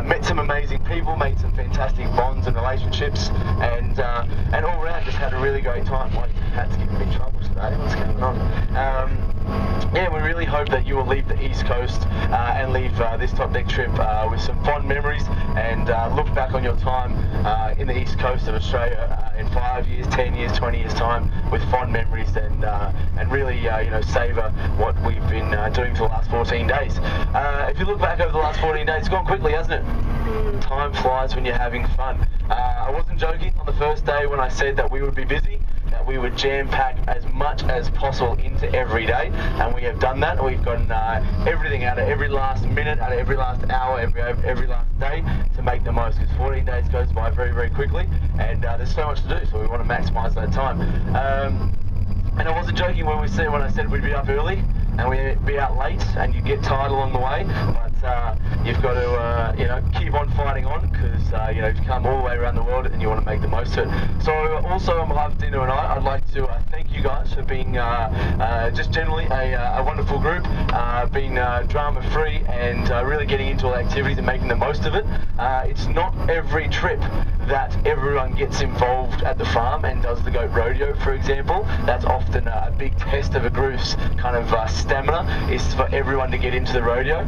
met some amazing people, made some fantastic bonds and relationships, and all around just had a really great time. Like, had to get in big trouble today. What's going on? Yeah, we really hope that you will leave the East Coast and leave this Top Deck trip with some fond memories, and look back on your time in the East Coast of Australia in 5 years, 10 years, 20 years time with fond memories, and really savour what we've been doing for the last 14 days. If you look back over the last 14 days, it's gone quickly, hasn't it? Time flies when you're having fun. I wasn't joking on the first day when I said that we would be busy, that we would jam-pack as much as possible into every day, and we have done that. We've gotten everything out of every last minute, out of every last hour, every last day to make the most, because 14 days goes by very, very quickly, and there's so much to do, so we want to maximise that time. And I wasn't joking when I said we'd be up early and we'd be out late and you'd get tired along the way, but you've got to keep on fighting on, because you've come all the way around the world and you want to make the most of it. So also on behalf of Dino and I'd like to thank you guys for being just generally a wonderful group, being drama free and really getting into all the activities and making the most of it. It's not every trip that everyone gets involved at the farm and does the goat rodeo, for example. That's often a big test of a group's kind of stamina, is for everyone to get into the rodeo.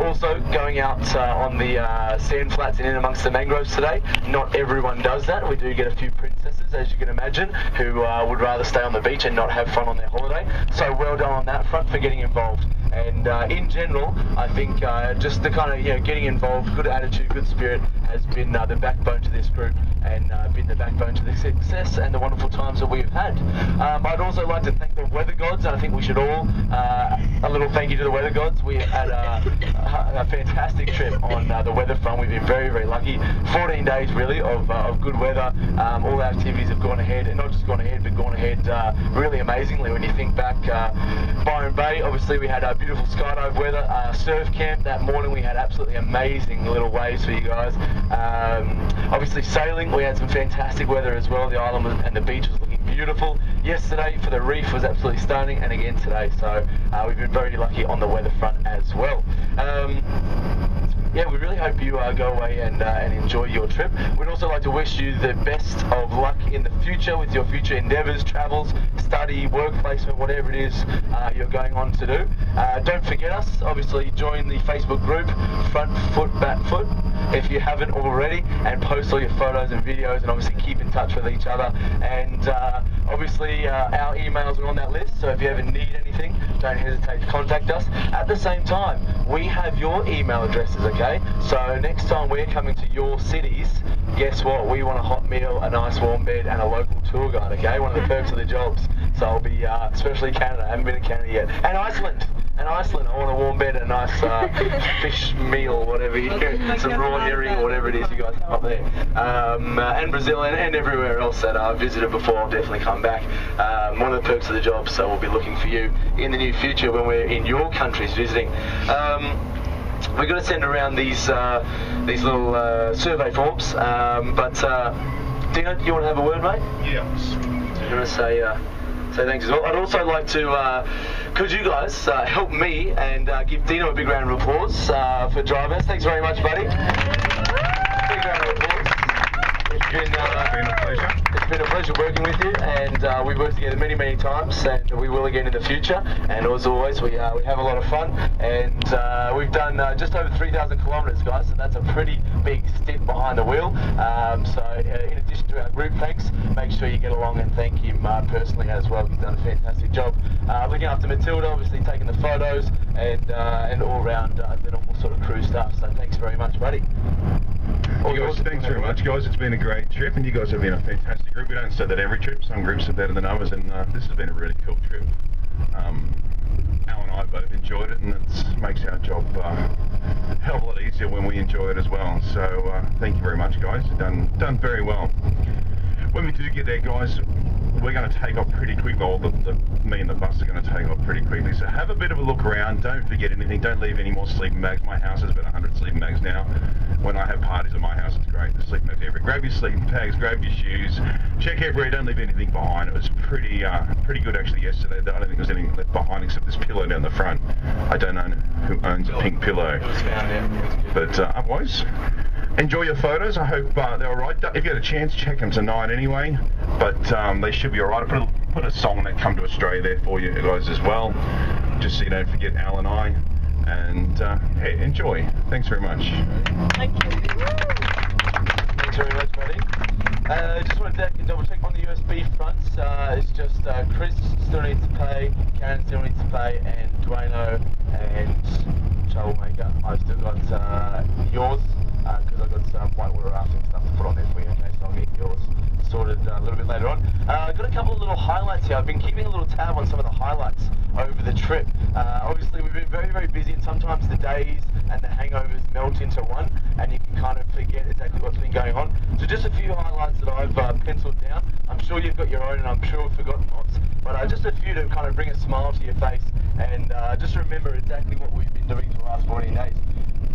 Also going out on the sand flats and in amongst the mangroves today, not everyone does that. We do get a few princesses, as you can imagine, who would rather stay on the beach and not have fun on their holiday. So well done on that front for getting involved. And in general, I think just the kind of getting involved, good attitude, good spirit has been the backbone to this group, and been the backbone to the success and the wonderful times that we've had. I'd also like to thank the weather gods, and I think we should all a little thank you to the weather gods. We had a fantastic trip on the weather front. We've been very, very lucky. 14 days really of good weather. All our activities have gone ahead, and not just gone ahead, but gone ahead really amazingly. When you think back, Byron Bay, obviously we had beautiful skydive weather. Surf camp that morning, we had absolutely amazing little waves for you guys. Obviously sailing, we had some fantastic weather as well. The island and the beach was looking beautiful. Yesterday for the reef was absolutely stunning, and again today. So we've been very lucky on the weather front as well. Yeah, we really hope you go away and enjoy your trip. We'd also like to wish you the best of luck in the future with your future endeavours, travels, study, work placement, whatever it is you're going on to do. Don't forget us. Obviously, join the Facebook group Front Foot Back Foot if you haven't already, and post all your photos and videos, and obviously keep in touch with each other. And obviously, our emails are on that list, so if you ever need anything, don't hesitate to contact us. At the same time, we have your email addresses, okay? So next time we're coming to your cities, guess what? We want a hot meal, a nice warm bed, and a local tour guide, okay? One of the perks of the jobs. So I'll be, especially Canada, I haven't been to Canada yet. And Iceland! I want a warm bed and a nice fish meal, whatever you do, some raw herring, whatever it is you guys have up there. And Brazil and everywhere else that I've visited before, I'll definitely come back. One of the perks of the job, so we'll be looking for you in the near future when we're in your countries visiting. We're going to send around these little survey forms, but Dino, do you want to have a word, mate? Yes. You want to say thanks as well. I'd also like to, could you guys help me and give Dino a big round of applause for driving us. Thanks very much, buddy. Big round of applause. It's been a pleasure. It's been a pleasure working with you, and we've worked together many, many times, and we will again in the future. And as always, we have a lot of fun, and we've done just over 3,000 kilometres, guys. So that's a pretty big stint behind the wheel. So in addition to our group thanks, make sure you get along and thank him personally as well. He's done a fantastic job looking after Matilda, obviously taking the photos, and all around the normal sort of crew stuff. So thanks very much, buddy. Thanks very much, guys. It's been a great trip, and you guys have been a fantastic group. We don't say that every trip. Some groups are better than others, and this has been a really cool trip. Al and I both enjoyed it, and it makes our job a hell of a lot easier when we enjoy it as well. So thank you very much, guys. You've done very well. When we do get there, guys, we're going to take off pretty quick. Well, me and the bus are going to take off pretty quickly. So have a bit of a look around. Don't forget anything. Don't leave any more sleeping bags. My house has about 100 sleeping bags now. When I have parties at my house, it's great. The sleeping bags everywhere. Grab your sleeping bags, grab your shoes, check everywhere. Don't leave anything behind. It was pretty good actually yesterday. I don't think there was anything left behind except this pillow down the front. I don't know who owns a pink pillow. It was found, yeah. But otherwise, enjoy your photos. I hope they're alright. If you get a chance, check them tonight anyway. But they should be alright. Put a song that Come to Australia there for you guys as well. Just so you don't forget Al and I. And hey, enjoy. Thanks very much. Thank you. Thanks very much, buddy. Just wanted to double check on the USB fronts. It's just Chris still needs to pay, Karen still needs to pay, and Dwayno and Troublemaker. I've still got yours because I've got some whitewater rafting stuff to put on there for you. Okay, so I'll get yours sorted a little bit later on. I've got a couple of little highlights here. I've been keeping a little tab on some of the highlights over the trip. Obviously we've been very, very busy, and sometimes the days and the hangovers melt into one, and you can kind of forget exactly what's been going on. So just a few highlights that I've penciled down. I'm sure you've got your own, and I'm sure we've forgotten lots, but just a few to kind of bring a smile to your face, and just remember exactly what we've been doing for the last 14 days.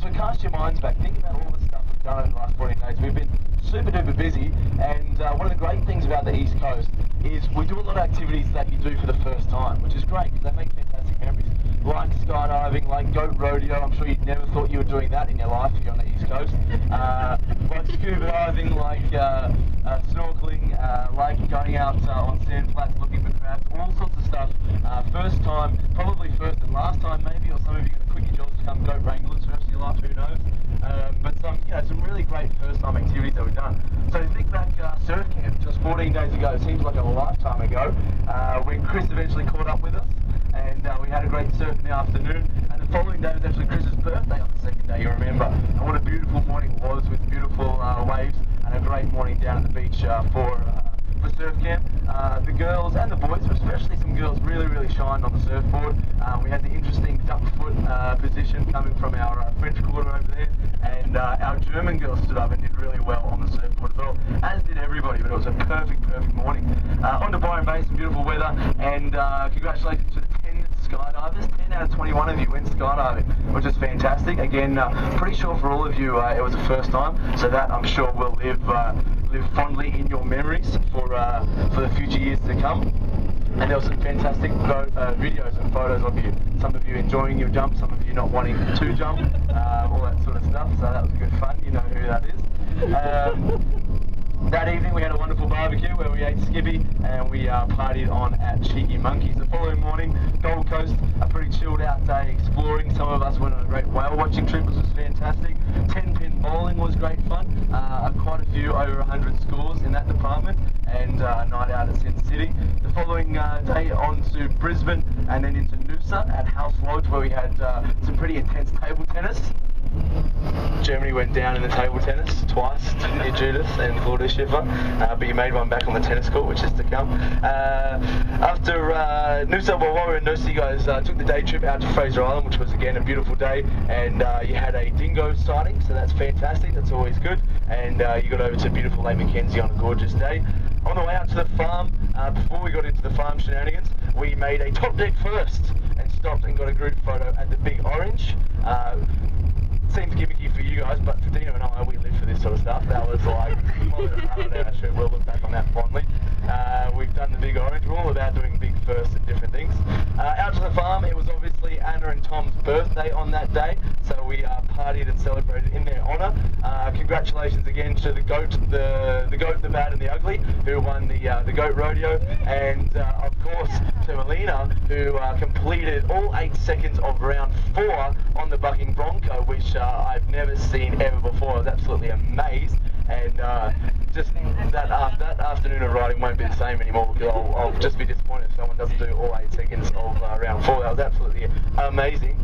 So cast your minds back, think about all the stuff we've done over the last 14 days. We've been super duper busy, and one of the great things about the East Coast is we do a lot of activities that you do for the first time, which is great because they make fantastic memories. Like skydiving, like goat rodeo. I'm sure you'd never thought you were doing that in your life if you're on the East Coast. Like scuba diving, like snorkeling, like going out on sand flats looking for crabs, all sorts of stuff. First time, probably first and last time maybe, or some of you are going to quit your jobs to become goat wranglers for the rest of your life, who knows. But some really great first time activities that we've done. So think back surf camp just 14 days ago. It seems like a lifetime ago when Chris eventually caught up with us, and we had a great surf in the afternoon, and the following day was actually Chris's birthday on the second day, you remember. And what a beautiful morning it was, with beautiful waves, and a great morning down at the beach for surf camp. The girls and the boys, but especially some girls, really shined on the surfboard. We had the interesting duck foot position coming from our French Quarter over there, and our German girls stood up and did really well on the surfboard as well, as did everybody. But it was a perfect morning. On to Byron Bay, some beautiful weather, and congratulations to the 10 skydivers. 10 out of 21 of you went skydiving, which is fantastic. Again, pretty sure for all of you it was the first time, so that I'm sure will live fondly in your memories for the future years to come. And there were some fantastic videos and photos of you. Some of you enjoying your jump, some of you not wanting to jump, all that sort of stuff. So that was good fun. You know who that is. That evening we had a wonderful barbecue where we ate skippy and we partied on at Cheeky Monkeys. The following morning, Gold Coast, a pretty chilled out day exploring. Some of us went on a great whale watching trip, which was fantastic. 10-pin bowling was great fun. Quite a few, over 100 scores in that department, and a night out at Sin City. The following day on to Brisbane and then into Noosa at House Lodge, where we had some pretty intense table tennis. Germany went down in the table tennis twice, didn't you, Judith and Claudia Schiffer? But you made one back on the tennis court, which is to come. After Noosa, well, while we were in Noosa, you guys took the day trip out to Fraser Island, which was again a beautiful day, and you had a dingo sighting, so that's fantastic, that's always good. And you got over to beautiful Lake Mackenzie on a gorgeous day. On the way out to the farm, before we got into the farm shenanigans, we made a top deck first and stopped and got a group photo at the Big Orange. Seems gimmicky for you guys, but for Dino and I, we live for this sort of stuff. That was like, we'll look back on that fondly. We've done the Big Orange. We're all about doing big firsts and different things. Out to the farm, it was obviously Anna and Tom's birthday on that day, so we partied and celebrated in their honour. Congratulations again to the goat, the bad and the ugly, who won the goat rodeo, and of course to Melina, who completed all 8 seconds of round 4 on the bucking bronco, which I've never seen ever before. I was absolutely amazed, and just that afternoon of riding won't be the same anymore, because I'll just be disappointed if someone doesn't do all 8 seconds of round 4. That was absolutely amazing.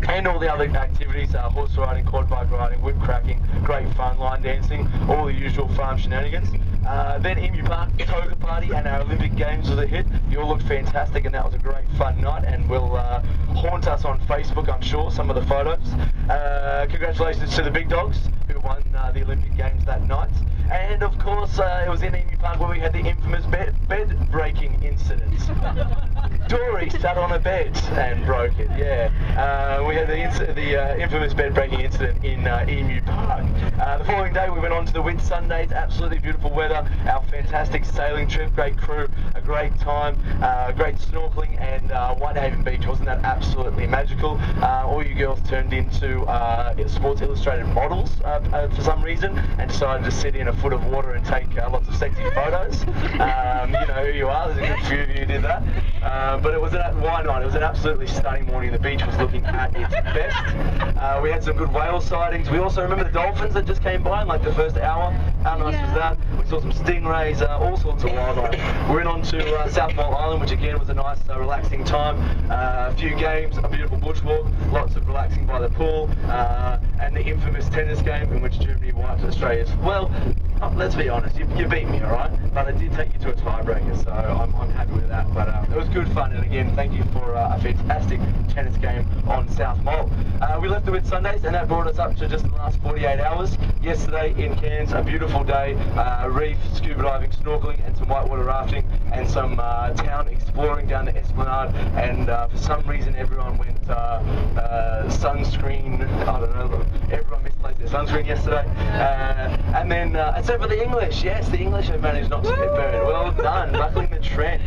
And all the other activities, horse riding, quad bike riding, whip cracking, great fun, line dancing, all the usual farm shenanigans. Then Emu Park, toga party, and our Olympic Games was a hit. You all looked fantastic, and that was a great fun night, and will haunt us on Facebook, I'm sure, some of the photos. Congratulations to the big dogs who won the Olympic Games that night. And of course, it was in Emu Park where we had the infamous bed-breaking incident. Dory sat on a bed and broke it, yeah. We had the infamous bed-breaking incident in Emu Park. The following day we went on to the Whitsundays, absolutely beautiful weather, our fantastic sailing trip, great crew, a great time, great snorkeling, and Whitehaven Beach, wasn't that absolutely magical? All you girls turned into Sports Illustrated models for some reason and decided to sit in a foot of water and take lots of sexy photos. You know who you are, there's a good few of you who did that. But it was why not? It was an absolutely stunning morning. The beach was looking at its best. We had some good whale sightings. We also remember the dolphins that just came by in like the first hour. How nice was that? We saw some stingrays, all sorts of wildlife. We went on to South Mole Island, which again was a nice, relaxing time. A few games, a beautiful bushwalk, lots of relaxing by the pool, and the infamous tennis game in which Germany wiped Australia's. Well, let's be honest, you beat me, alright? But I did take you to a tiebreaker, so I'm happy with that. But it was good fun, and again, thank you for a fantastic tennis game on South Mole. We left the Whitsundays, and that brought us up to just the last 48 hours. Yesterday in Cairns, a beautiful day, reef, scuba diving, snorkeling, and some whitewater rafting, and some town exploring down the Esplanade, and for some reason everyone went sunscreen, I don't know, everyone misplaced their sunscreen yesterday. And then, except for the English, yes, the English have managed not to get burned. Well done, buckling the trend.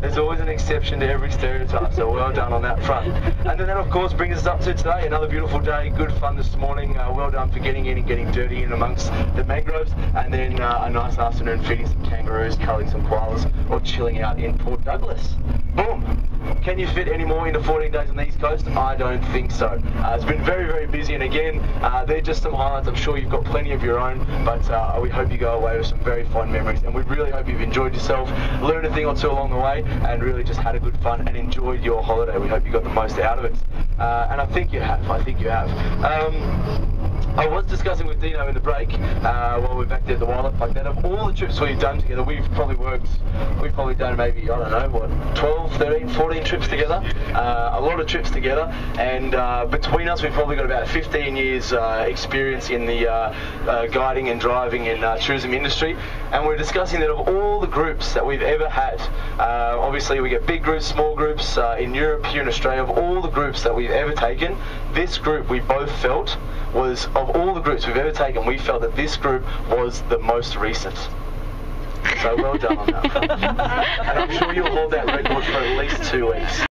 There's always an exception to every stereotype, so well done on that front. And then that, of course, brings us up to today, another beautiful day, good fun this morning. Well done for getting in and getting dirty in amongst the mangroves, and then a nice afternoon feeding some kangaroos, culling some koalas, or chilling out in Port Douglas. Boom! Can you fit any more into 14 days on the East Coast? I don't think so. It's been very, very busy, and again, they're just some highlights. I'm sure you've got plenty of your own, but we hope you go away with some very fond memories, and we really hope you've enjoyed yourself, learned a thing or two along the way, and really just had a good fun and enjoyed your holiday. We hope you got the most out of it. And I think you have. I was discussing with Dino in the break while we're back there at the Wildlife Park that of all the trips we've done together, we've probably done maybe, I don't know, what, 12, 13, 14 trips together, a lot of trips together, and between us we've probably got about 15 years experience in the guiding and driving and tourism industry, and we're discussing that of all the groups that we've ever had, obviously we get big groups, small groups, in Europe, here in Australia, of all the groups that we've ever taken, this group we both felt was, of all the groups we've ever taken, we felt that this group was the most recent. So well done on that. And I'm sure you'll hold that record for at least 2 weeks.